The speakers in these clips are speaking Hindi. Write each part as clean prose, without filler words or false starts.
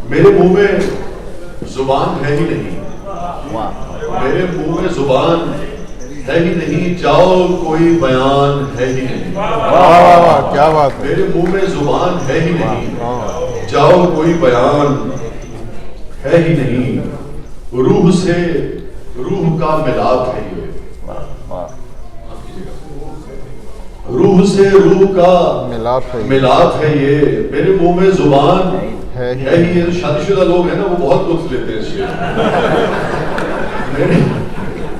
मेरे मुंह में जुबान है ही नहीं, मेरे मुंह में जुबान है ही नहीं, जाओ कोई बयान है ही नहीं। वाह वाह वाह, क्या बात है। मेरे मुंह में जुबान है ही नहीं, जाओ कोई बयान है ही नहीं। रूह से रूह का मिलाप है ये, रूह से रूह का मिलाप है ये। मेरे मुंह में जुबान है ही ये। शादीशुदा लोग हैं ना, वो बहुत लुत्फ लेते हैं इससे।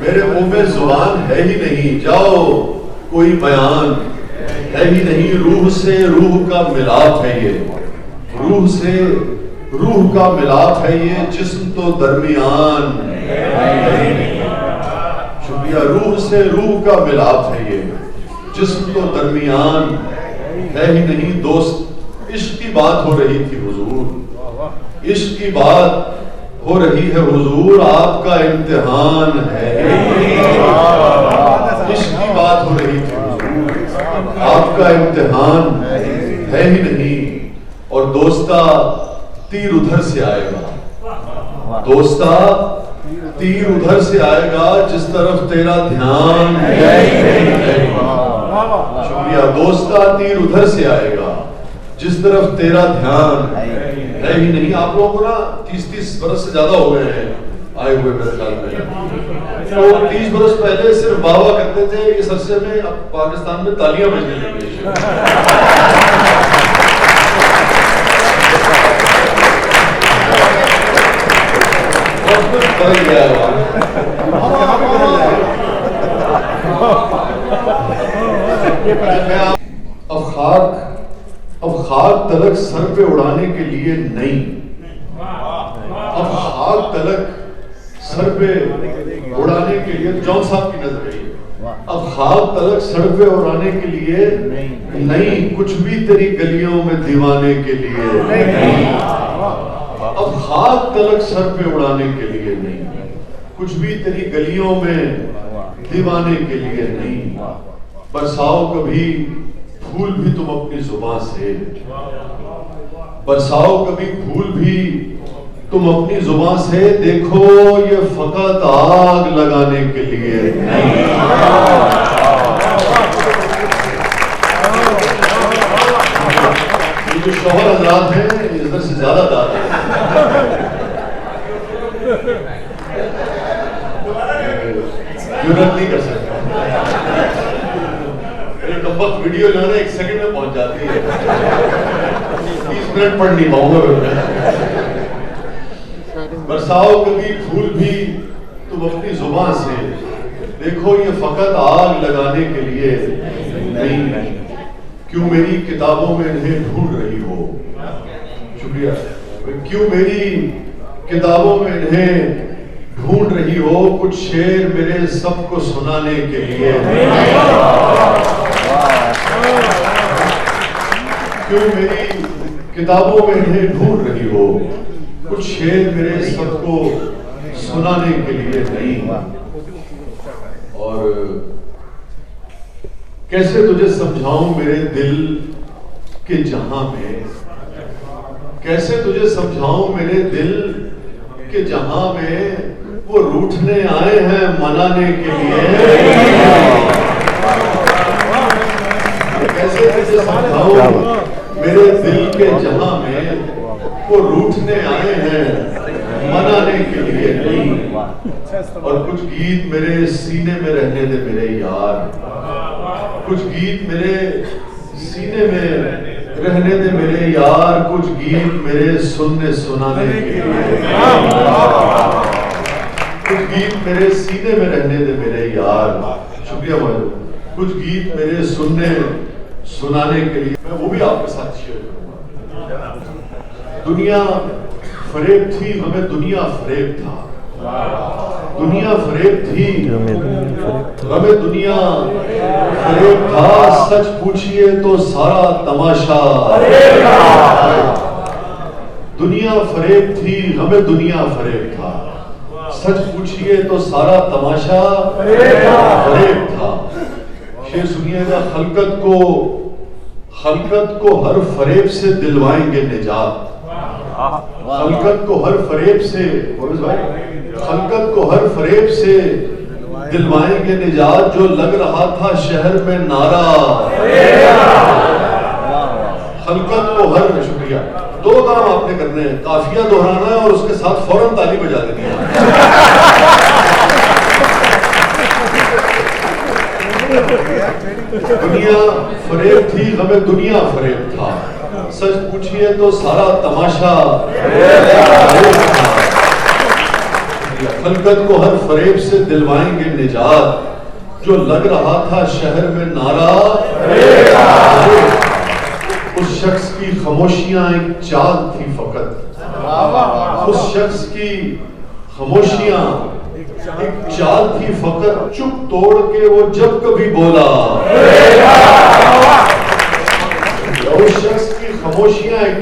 मेरे मुंह में जुबान है ही नहीं, जाओ कोई बयान है ही नहीं। रूह से रूह का मिलाप है ये, रूह से रूह का मिलाप है ये। जिस्म तो दरमियान, शुक्रिया। रूह से रूह का मिलाप है ये, जिस्म तो दरमियान है ही नहीं। दोस्त इश्क की बात हो रही थी हुजूर, इश्क की बात हो रही है हुजूर, आपका इम्तिहान है। इश्क की बात हो रही थी हुजूर, आपका इम्तिहान है ही नहीं। और दोस्ता तीर उधर से आएगा, दोस्ता तीर उधर से आएगा, जिस तरफ तेरा ध्यान है। शुक्रिया। दोस्ता तीर उधर से आएगा, जिस तरफ तेरा ध्यान है ही नहीं। आप लोगों को ना 30-30 बरस से ज्यादा हो गए हैं आए हुए मेरे ख्याल में। तो 30 बरस पहले सिर्फ वाह करते थे, इस अरसे में अब पाकिस्तान में तालियां बजने लगी है। बदल गया है। अब खाक तलक सर पे उड़ाने के लिए नहीं, अब खाक तलक सर पे उड़ाने के लिए, जॉन साहब की नजर है। अब खाक तलक सर पे उड़ाने के लिए नहीं, कुछ भी तेरी गलियों में दीवाने के लिए नहीं। अब खाक तलक सर पे उड़ाने के लिए नहीं, कुछ भी तेरी गलियों में दीवाने के लिए नहीं। बरसाओ कभी फूल भी तुम अपनी जुबान से, बरसाओ कभी फूल भी तुम अपनी जुबान से। देखो ये फकत आग लगाने के लिए नहीं। ये जो शौहर हजरात हैं, इधर से ज्यादा दाद है। नहीं कर सकता, वीडियो जो है ना 1 सेकंड में पहुंच जाती है, 30 मिनट पढ़ नहीं पाऊंगा मैं। बरसाओ कभी फूल भी तुम अपनी जुबान से, देखो ये फकत आग लगाने के लिए नहीं। क्यों मेरी किताबों में इन्हें ढूंढ रही हो, शुक्रिया। क्यों मेरी किताबों में इन्हें ढूंढ रही हो, कुछ शेर मेरे सबको सुनाने के लिए। क्यों मेरी किताबों में इन्हें ढूंढ रही हो, कुछ शेर मेरे सबको सुनाने के लिए नहीं। और कैसे तुझे समझाऊं मेरे दिल के जहां में, कैसे तुझे समझाऊं मेरे दिल के जहां में, वो रूठने आए हैं मनाने के लिए। कैसे तुझे समझाऊं मेरे दिल के जहां में, वो रूठने आए हैं मनाने के लिए नहीं। और कुछ गीत मेरे सीने में रहने दे मेरे यार, कुछ गीत मेरे सीने में रहने दे मेरे यार, कुछ गीत मेरे सुनने सुनाने के लिए। कुछ गीत मेरे सीने में रहने दे मेरे यार, शुक्रिया भाई। कुछ गीत मेरे सुनने सुनाने के लिए, मैं वो भी आपके साथ शेयर करूंगा। दुनिया फरेब थी, हमें दुनिया फरेब था। दुनिया फरेब थी, हमें दुनिया फरेब था। सच पूछिए तो सारा तमाशा, दुनिया फरेब थी, हमें दुनिया फरेब था। सच पूछिए तो सारा तमाशा फरेब था। शेर सुनिएगा। खलकत को हर फरेब से दिलवाएंगे निजात, खलकत को हर फरेब से, खलकत को हर फरेब से दिलवाएंगे निजात, जो लग रहा था शहर में नारा। खलकत को हर, शुक्रिया। दो काम आपने करने हैं, काफिया दोहराना है और उसके साथ फौरन ताली बजा देनी है। दुनिया फरेब थी, हमें दुनिया फरेब था। सच पूछिए तो सारा तमाशा खलकत को हर फरेब से दिलवाएंगे निजात, जो लग रहा था शहर में नारा। उस शख्स की खामोशियां एक चाल थी फकत, उस शख्स की खामोशियां एक चाल थी फकत, चुप तोड़ के वो जब कभी बोला। उस शख्स की खामोशियां एक,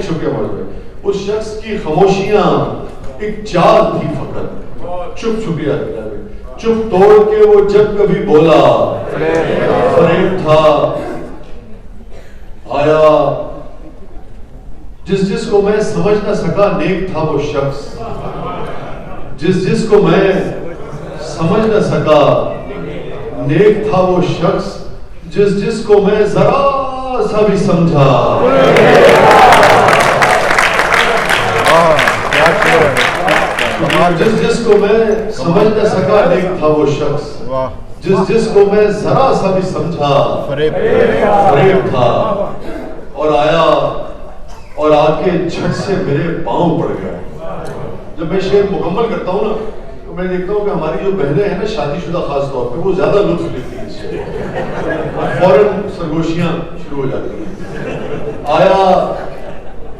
उस शख्स की खामोशियां एक चाल थी फकत, चुप छुपिया, चुप तोड़ के वो जब कभी बोला। फरेब था आया, जिस जिसको मैं समझ न सका नेक था वो शख्स, जिस जिसको मैं समझ न सका नेक था वो शख्स, जिस जिसको मैं जरा सा भी समझा। जिस जिसको मैं समझ न सका नेक था वो शख्स, जिस जिसको मैं जरा सा भी समझा फरेब था। और आया और आके झट से मेरे पांव पड़ गया। जब मैं शेर मुकम्मल करता हूँ ना, तो मैं देखता हूँ कि हमारी जो बहनें हैं ना शादीशुदा, खास तौर पे वो ज्यादा लुत्फ लेती हैं इससे, फौरन सरगोशियां शुरू हो जाती हैं। आया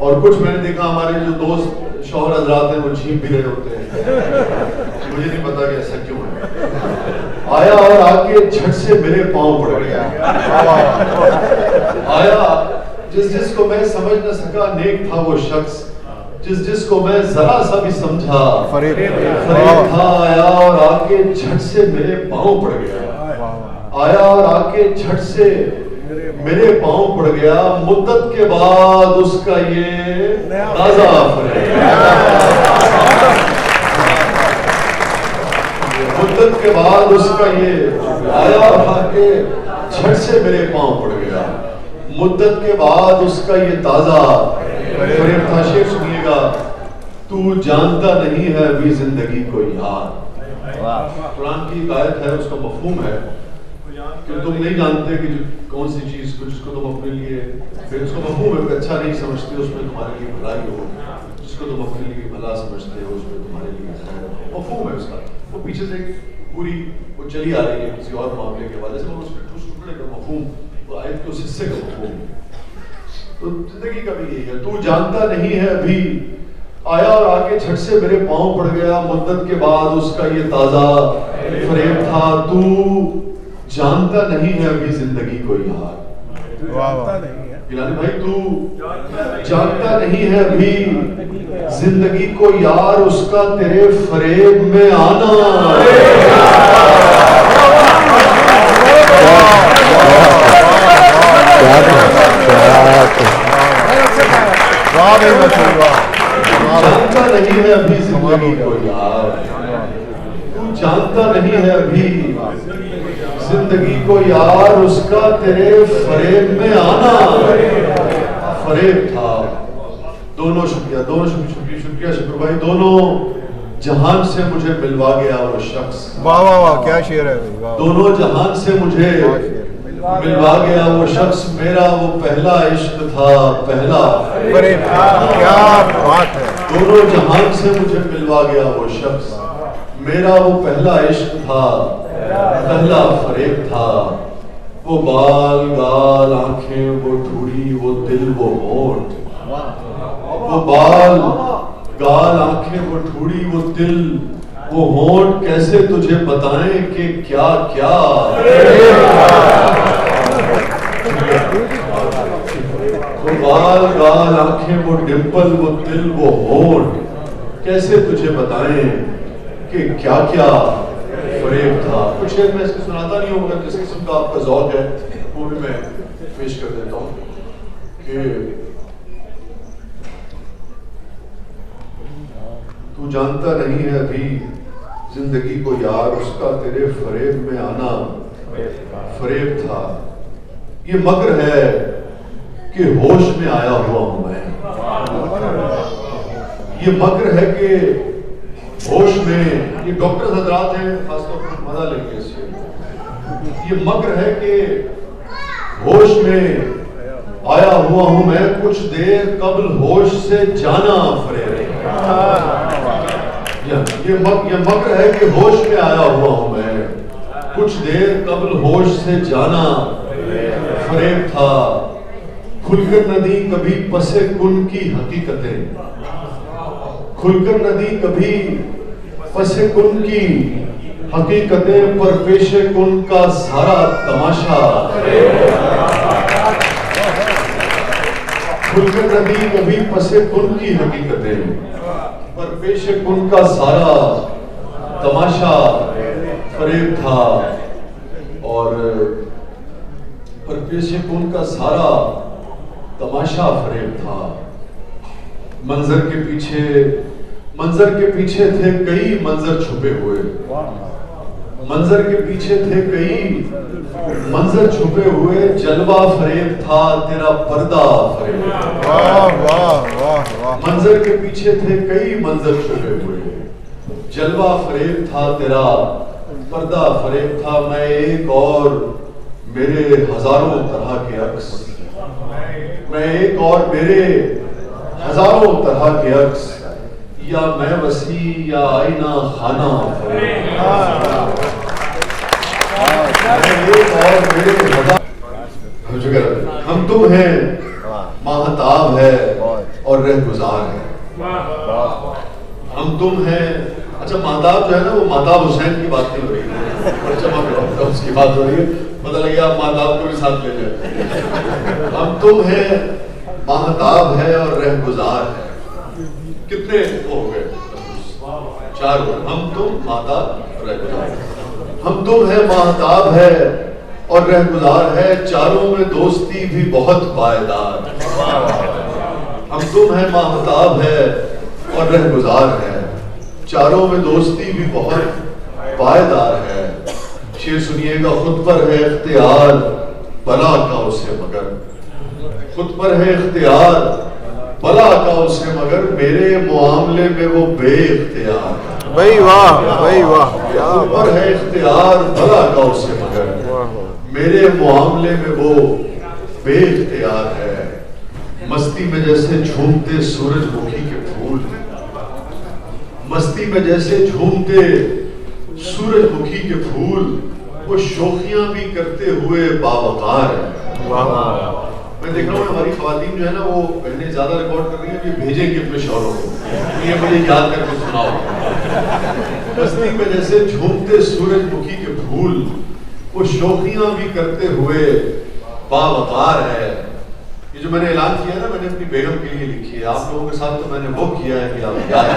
और कुछ मैंने देखा हमारे जो दोस्त शौहर हजरात हैं वो झीम भी रहे होते हैं, मुझे नहीं पता कि ऐसा क्यों है। आया और आके झट से मेरे पांव पड़ गया। आया, जिस जिसको मैं समझ न सका नेक था वो शख्स, जिस जिसको मैं जरा सा भी समझा फरेब था। आया और आके झट से मेरे पांव पड़ गया। आया और आके झट से मेरे पांव पड़ गया। मुद्दत के बाद उसका ये ताजा फरेब, मुद्दत के बाद उसका ये आया और आके झट से मेरे पांव पड़ गया। मुद्दत के बाद उसका ये ताजा फरेब था। शेर सुनिएगा, तू जानता नहीं है अभी जिंदगी को यार। कुरान की आयत है, उसका मफहूम है कि तुम नहीं जानते कि कौन सी चीज को जिसको तुम अपने लिए, फिर उसका मफहूम है कि अच्छा नहीं समझते उसमें तुम्हारे लिए भलाई हो, जिसको तुम अपने लिए भला समझते हो उसमें तुम्हारे लिए खैर हो। मफहूम है उसका, वो पीछे से पूरी वो चली आ रही है किसी और मामले के हवाले से, मगर उसमें उस टुकड़े का मफहूम, वो आयत के उस हिस्से का मफहूम। तो जिंदगी का भी यही है, तू जानता नहीं है अभी। आया और आके झट से मेरे पांव पड़ गया। मुद्दत के बाद उसका ये ताजा फरेब था। तू जानता नहीं है अभी जिंदगी को यार। गिलानी भाई, तू जानता नहीं है अभी जिंदगी को यार, उसका तेरे फरेब में आना। जानता नहीं है अभी जिंदगी को यार, तू जानता नहीं है अभी जिंदगी को यार, उसका तेरे फरेब में आना। फरेब था। दोनों शुक्रिया, दोनों शुक्रिया, शुक्रिया शुक्र भाई, दोनों जहान से मुझे मिलवा गया वो शख्स। वाह वाह वाह, क्या शेर है। दोनों जहान से मुझे मिलवा गया वो शख्स, मेरा वो पहला इश्क था, पहला फरेब था। क्या बात है। दोनों जहान से मुझे मिलवा गया वो शख्स, मेरा वो पहला इश्क था, पहला फरेब था। वो बाल गाल आंखें, वो ठुड़ी, वो दिल, वो होंठ, वो बाल गाल आंखें, वो ठुड़ी, वो दिल, वो होंठ, कैसे तुझे बताएं कि क्या क्या। वो बाल गाल आंखें, वो डिंपल, वो दिल, वो होंठ, कैसे तुझे बताएं कि क्या क्या फरेब था। कुछ शेर मैं इसको सुनाता नहीं हूँ, मगर जिस किस्म का आपका ज़ौक़ है वो भी मैं पेश कर देता हूँ कि तू जानता नहीं है अभी जिंदगी को यार, उसका तेरे फरेब में आना फरेब था। ये मगर है कि होश में आया हुआ हूं मैं, ये मगर है कि होश में, ये डॉक्टर हजरात हैं खासतौर पर मजा लेंगे इससे, ये मगर है कि होश में आया हुआ हूं मैं, कुछ देर कबल होश से जाना फरेब। ये मगर है कि होश में आया हुआ हूं मैं, कुछ देर कबल होश से जाना फरेब था। खुलकर नदी कभी पसे कुन की हकीकतें, खुलकर नदी कभी पसे कुन की हकीकतें, पर पेशे कुन का सारा तमाशा। खुलकर नदी कभी पसे कुन की हकीकतें, पर पेशे कुन का सारा तमाशा फरेब था। और पर पेशे कुन का सारा तमाशा फरेब था। मंजर के पीछे थे कई मंजर छुपे हुए, मंजर के पीछे थे कई मंजर छुपे हुए, जलवा फरेब था तेरा पर्दा फरेब। वाह वाह वाह वाह। मंजर के पीछे थे कई मंजर छुपे हुए, जलवा फरेब था तेरा पर्दा फरेब था। मैं एक और मेरे हजारों तरह के अक्स, मैं एक और मेरे हजारों तरह के अक्स, या मैं वसी या आईना खाना फरेब। हम तुम हैं, माहताब है और रहगुजार है। हम तुम हैं, अच्छा माहताब जो है ना, वो माहताब हुसैन की बात नहीं हो रही है, चमक उसकी बात हो रही है, पता लगे आप माहताब को भी साथ ले जाए। हम तुम हैं, माहताब है और रहगुजार है। कितने हो गए? 4 हो गए। हम तुम माहताब रहगुजार, हम तुम है माहताब है और रहगुजार है, चारों में दोस्ती भी बहुत पायदार। हम तुम है माहताब है और रहगुजार है, चारों में दोस्ती भी बहुत पायदार है। शेर सुनिएगा, खुद पर है इख्तियार बला का उसे मगर, खुद पर है इख्तियार बला का उसे मगर, मेरे मुआमले में वो बेइख्तियार। भाई वाह भाई वाह। खुद पर है इख्तियार बला का उसे मगर, मेरे मुआमले में वो बेइख्तियार है। मस्ती में जैसे झूमते सूरजमुखी के फूल, मस्ती में जैसे झूमते सूरजमुखी के फूल, वो शोखियां भी करते हुए बावकार है। मैं देख रहा हूँ हमारी खवातीन जो है ना, वो बहनें ज्यादा रिकॉर्ड कर रही हैं, ये भेजेंगे अपने शौहरों को, ये मुझे याद करके सुनाओ। मस्ती में जैसे झूमते सूरजमुखी के फूल, वो शोखियां भी करते हुए बावकार है। ये जो मैंने ऐलान किया ना, मैंने अपनी बेगम के लिए लिखी है। आप लोगों के साथ तो मैंने वो किया है कि आप याद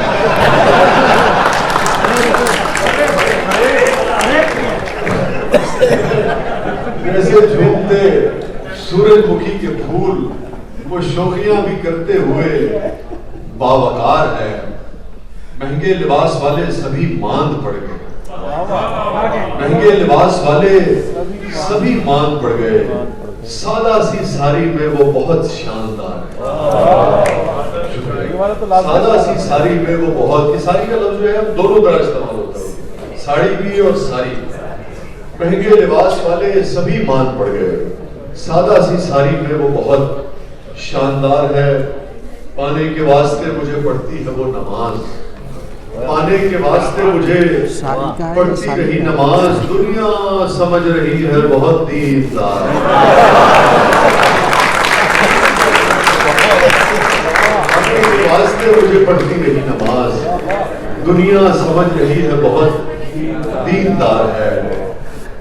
जैसे झूमते सूरजमुखी के फूल, वो शोखियां भी करते हुए बावकार है। महंगे लिबास वाले सभी मांद पड़ गए, महंगे लिबास वाले सभी मांद पड़ गए, सादा सी साड़ी में वो बहुत शानदार है। सादा सी साड़ी में वो बहुत, ये साड़ी का लफ्ज जो है दोनों तरह इस्तेमाल होता है, साड़ी भी और साड़ी। महंगे लिबास वाले सभी मान पड़ गए, सादा सी साड़ी में वो बहुत शानदार है। पाने के वास्ते मुझे पढ़ती है वो नमाज, पाने के वास्ते मुझे पढ़ती रही नमाज, दुनिया समझ रही है बहुत दीनदार। पाने के वास्ते मुझे पढ़ती रही नमाज, दुनिया समझ रही है बहुत दीनदार है।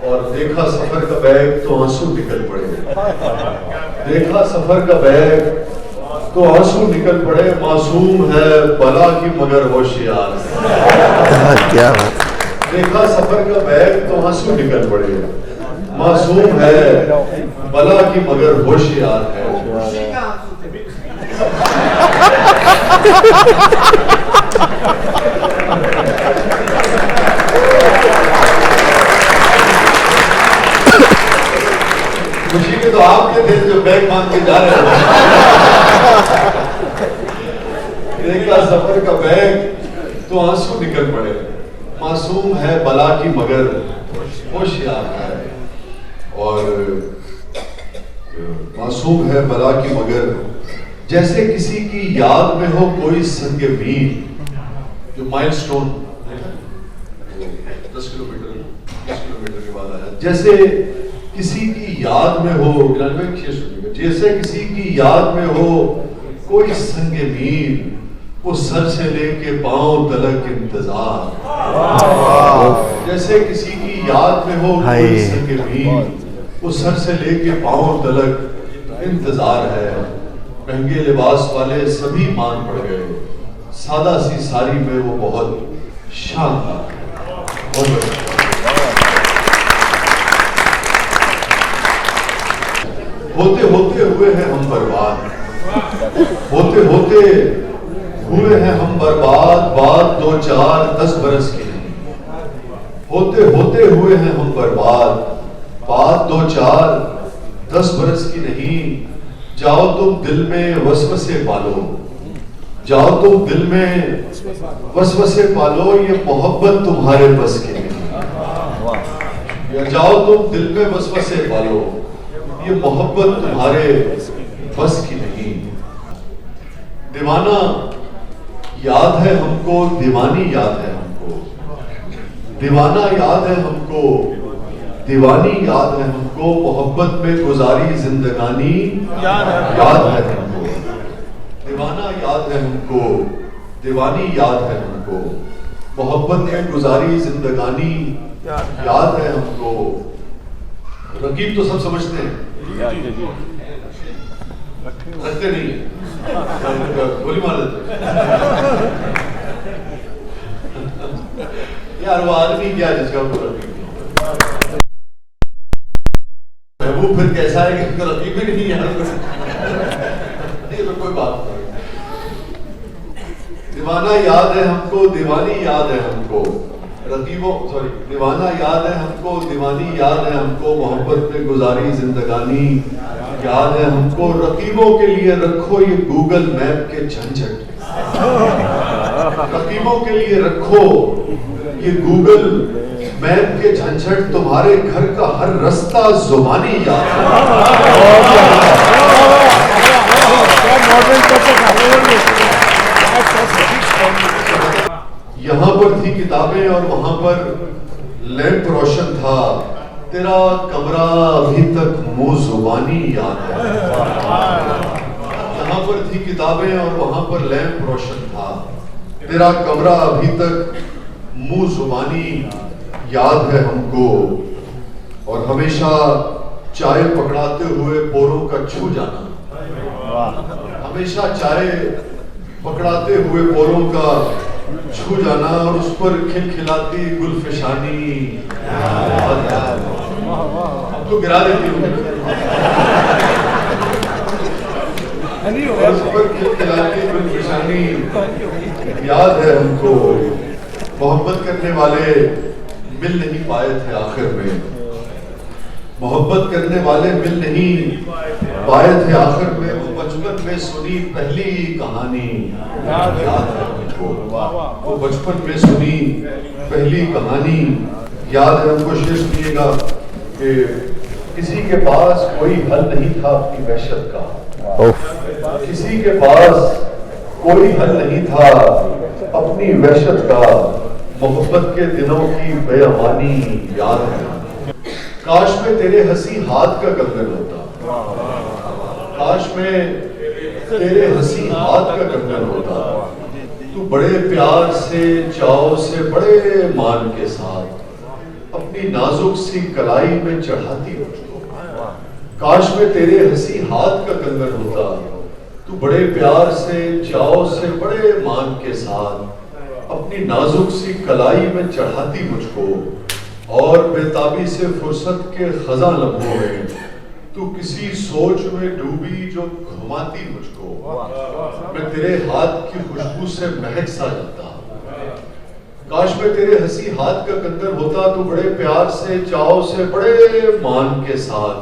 और देखा सफर का बैग तो आंसू निकल पड़े, देखा सफर का बैग तो आंसू निकल पड़े, मासूम है बला की मगर होशियार है। क्या बात। देखा सफर का बैग तो आंसू निकल पड़े, मासूम है बला की मगर होशियार है। बैग मांग के जा रहे हो। देखा सफर का बैग तो आंसू निकल पड़े। मासूम है बला की मगर होशियार है, और मासूम है बला की मगर जैसे किसी की याद में हो कोई संग मील, जो माइलस्टोन 10 किलोमीटर के बाद आया। जैसे किसी की याद में हो, जैसे किसी की याद में हो कोई संग मील, वो सर से लेके पांव तलक इंतजार। जैसे किसी की याद में हो कोई संग मील, वो सर से लेके पांव तलक इंतजार है। महंगे लिबास वाले सभी मान पड़ गए, सादा सी साड़ी में वो बहुत शानदार है। होते होते हुए हैं हम बर्बाद, होते होते हुए हैं हम बर्बाद, बात 2 4 10 बरस की नहीं। होते होते हुए हैं हम बर्बाद, बात 2 4 10 बरस की नहीं। जाओ तुम दिल में वसवसे पालो, जाओ तुम दिल में वसवसे पालो, ये मोहब्बत तुम्हारे बस की नहीं। या जाओ तुम दिल में वसवसे पालो, ये मोहब्बत तुम्हारे बस की नहीं। दीवाना याद है हमको, दीवानी याद है हमको, दीवाना याद है हमको, दीवानी याद है हमको, मोहब्बत में गुजारी जिंदगानी याद है हमको। दीवाना याद है हमको, दीवानी याद है हमको, मोहब्बत में गुजारी जिंदगानी याद है हमको। रकीब तो सब समझते हैं, रखते नहीं गोली मार देते यार। वो आदमी क्या जिसका महबूब फिर कैसा है कि रकीब ही नहीं यार। तो कोई बात नहीं। दीवाना याद है हमको, दीवानी याद है हमको, रकीबों सॉरी दीवाना याद है हमको, दीवानी याद है हमको, मोहब्बत में गुजारी जिंदगानी याद है हमको। रकीबों के लिए रखो ये गूगल मैप के झंझट, रकीबों के लिए रखो ये गूगल मैप के झंझट, तुम्हारे घर का हर रास्ता जुबानी याद है। यहाँ पर थी किताबें और वहां पर लैंप रोशन था, तेरा कमरा अभी तक मुंह जुबानी याद है। यहाँ पर थी किताबें और वहां पर लैंप रोशन था, तेरा कमरा अभी तक मुंह जुबानी याद है हमको। और हमेशा चाय पकड़ाते हुए पोरों का छू जाना, हमेशा चाय पकड़ाते हुए पोरों का छू जाना, और उस पर खिलखिलाती गुलफिशानी अब तो गिरा देती हूँ। उस पर खिलखिलाती गुलफिशानी याद है हमको। मोहब्बत करने वाले मिल नहीं पाए थे आखिर में, मोहब्बत करने वाले मिल नहीं पाए थे आखिर में। वो बचपन में सुनी पहली कहानी याद है हमको, वो बचपन में सुनी पहली कहानी याद है हमको। शेर सुनिएगा कि किसी के पास कोई हल नहीं था अपनी वहशत का, किसी के पास कोई हल नहीं था अपनी वहशत का, मोहब्बत के दिनों की बेअमानी याद है। काश में तेरे हंसी हाथ का कंगन होता, काश में तेरे हंसी हाथ का कंगन होता, तू बड़े प्यार से चाव से बड़े मान के साथ अपनी नाजुक सी कलाई में चढ़ाती मुझको। काश में तेरे हंसी हाथ का कंगन होता, तू बड़े प्यार से चाव से बड़े मान के साथ अपनी नाजुक सी कलाई में चढ़ाती मुझको। और बेताबी से फुर्सत के खजा लम्हों में तू किसी सोच में डूबी जो घुमाती मुझको। मैं तेरे हाथ की खुशबू से महक सा जाता, काश में तेरे हंसी हाथ का कंगन होता, तू बड़े प्यार से चाव से बड़े मान के साथ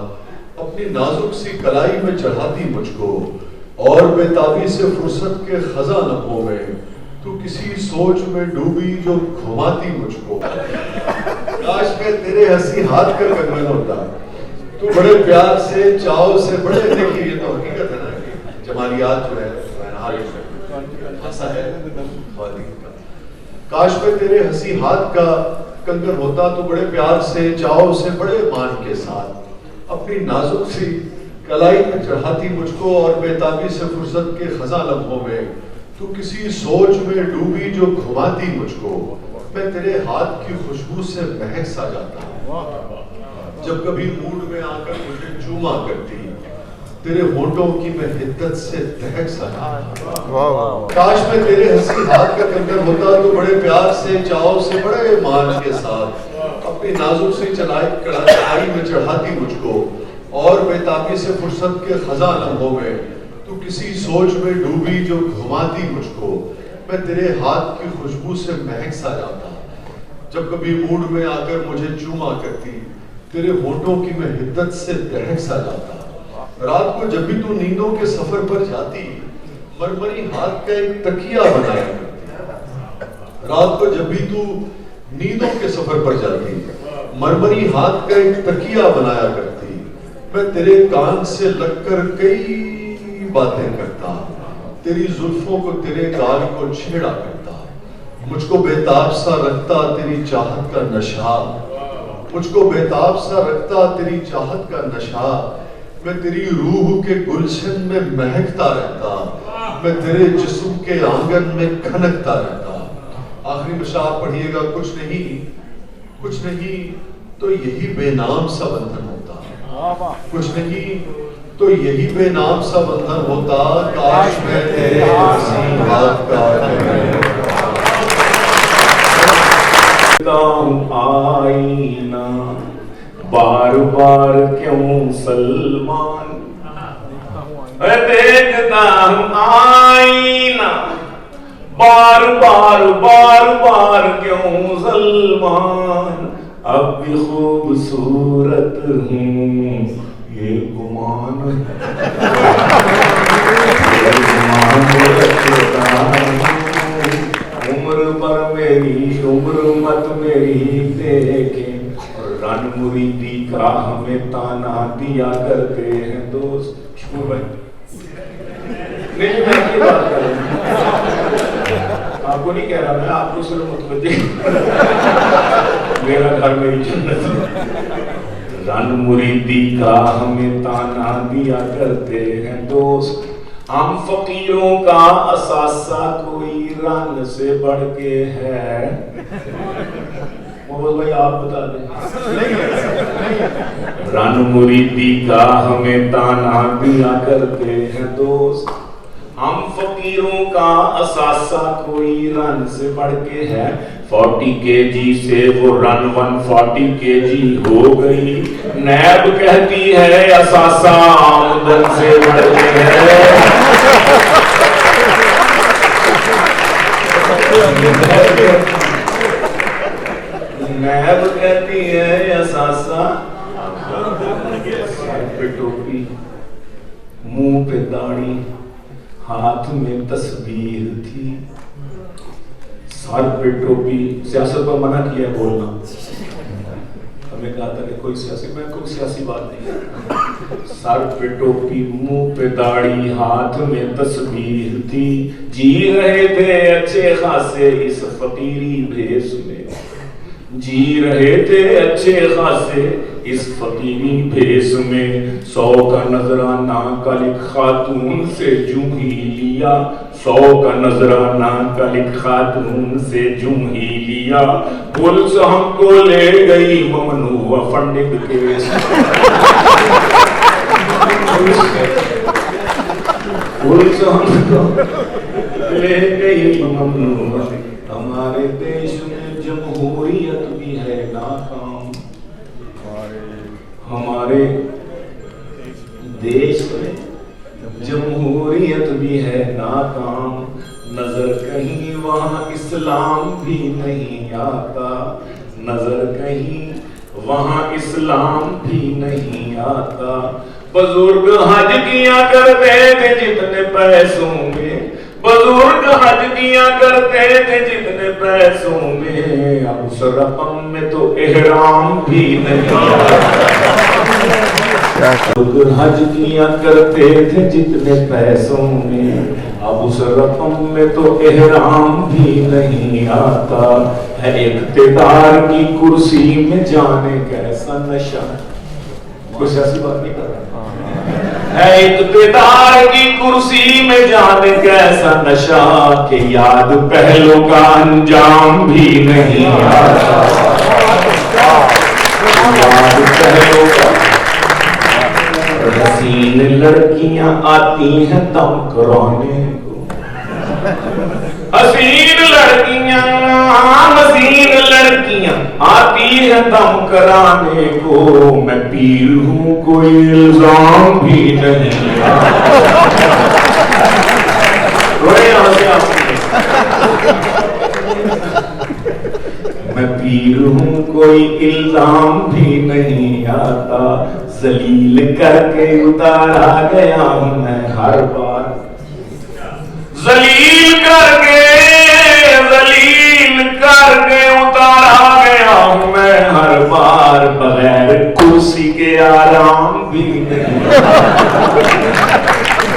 अपनी नाजुक सी कलाई में चढ़ाती मुझको और बेताबी से फुर्सत के खजा लम्हों में तू किसी सोच में डूबी जो घुमाती मुझको। काश मैं तेरे हंसी हाथ का कंगन होता, तू बड़े प्यार से चाव से बड़े, देखिए ये तो हकीकत है ना कि जमालियात जो है है। काश मैं तेरे हंसी हाथ का कंगन होता, तो बड़े प्यार से चाव से बड़े मान के साथ अपनी नाजुक सी कलाई में चढ़ाती मुझको और बेताबी से फुर्सत के खजा लम्हों में तू किसी सोच में डूबी जो घुमाती मुझको। मैं तेरे हाथ की खुशबू से महक सा जाता, जब कभी मूड में आकर मुझे चूमा करती, तेरे होठों की मैं हिद्दत से दहक सा जाता। काश मैं तेरे हंसी हाथ का कंगन होता, तो बड़े प्यार से चाव से बड़े मान के साथ अपनी नाजुक सी कलाई में चढ़ाती मुझको और बेताबी से फुर्सत के खजा लम्हों में तू किसी सोच में डूबी जो घुमाती मुझको। मैं तेरे हाथ की खुशबू से महक सा जाता, जब कभी मूड में आकर मुझे चूमा करती, तेरे होठों की मैं हिद्दत से दहक सा जाता। रात को जब भी तू नींदों के सफर पर जाती, मरमरी हाथ का एक तकिया बनाया करती। रात को जब भी तू नींदों के सफर पर जाती, मरमरी हाथ का एक तकिया बनाया करती। मैं तेरे कान से लगकर कई बातें करता, तेरी जुल्फों को तेरे गाल को छेड़ा करता। मुझको बेताब सा रखता तेरी चाहत का नशा, मुझको बेताब सा रखता तेरी चाहत का नशा। मैं तेरी रूह के गुलशन में महकता रहता, मैं तेरे जिस्म के आंगन में खनकता रहता। आखिरी में शाह पढ़िएगा, कुछ नहीं तो यही बेनाम सा बंधन होता, कुछ नहीं तो यही बेनाम सा बंधन होता। काश मैं तेरे हंसी हाथ का आईना बार बार क्यों सलमान, देखता हूँ आईना बार बार क्यों सलमान। अब भी खूबसूरत हूँ ये गुमान, उम्र पर मेरी उम्र मत मेरी देखे, रन मुरीदी का हमें ताना दिया करते हैं दोस्त। नहीं मैं की बात कर रहा हूँ, आपको नहीं कह रहा मैं, आपको सिर्फ मुतवज्जे, मेरा घर मेरी जन्नत। रन मुरीदी का हमें ताना दिया करते हैं दोस्त, हम फकीरों का असासा कोई रन से बढ़ के है। मोहम्मद भाई आप बता दें। रन मुरीदी का हमें ताना दिया करते हैं दोस्त, हम फकीरों का असासा कोई रन से बढ़ के है। 40 kg से वो रन 140 kg हो गई, नैब कहती है असासा आमदन से बढ़ के है। नैब कहती है असासा, सर पे टोपी, मुंह पे दाढ़ी, हाथ में तस्बीर थी। सर पे टोपी, सियासत पर मना किया बोलना, हमें कहा था कि कोई सियासी बात नहीं। सर पे टोपी, मुंह पे दाढ़ी, हाथ में तस्बीर थी, जी रहे थे अच्छे खासे इस फकीरी भेष में, जी रहे थे अच्छे खासे इस फकीरी भेष में। 100 का नजराना कल खातून से जूं ही लिया, 100 का नजराना कल खातून से जूं ही लिया। पुलिस हमको ले गई ममनू फंडिंग केस, पुलिस हमको ले गई ममनू। हमारे देश में जमहूरियत भी है नाकाम, हमारे देश में जमहूरियत भी है नाकाम। नजर कहीं वहाँ इस्लाम भी नहीं आता, नजर कहीं वहाँ इस्लाम भी नहीं आता। बुजुर्ग हज किया करते थे जितने पैसों में, बुजुर्ग हज किया करते थे जितने पैसों में, अब उस रकम में तो एहराम भी नहीं। बुजुर्ग हज किया करते थे जितने पैसों में, अब उस रकम में तो एहराम भी नहीं आता है। इख्तिदार की कुर्सी में जाने कैसा नशा, कुछ ऐसी बात नहीं कर रहा है। इख्तिदार की कुर्सी में जाने कैसा नशा के याद पहलों का अंजाम भी नहीं आता। याद पहलों का, हसीन लड़कियां आती हैं दम कराने को, हसीन लड़कियां आती है दम कराने को। मैं पीर हूं कोई इल्जाम भी नहीं मैं पीर हूं कोई इल्जाम भी नहीं आता। जलील करके उतारा गया हूं मैं हर बार, जलील करके उतारा गया हूं मैं हर बार। बगैर कुर्सी के आराम भी नहीं,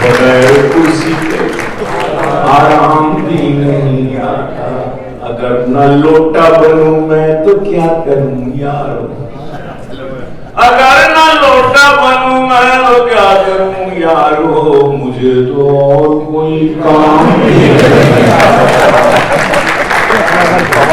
बगैर कुर्सी के आराम भी नहीं आता। अगर न लोटा बनूं मैं तो क्या करूं यारो, अगर न लोटा बनूं मैं तो क्या करूं यारो। मुझे तो और कोई काम नहीं।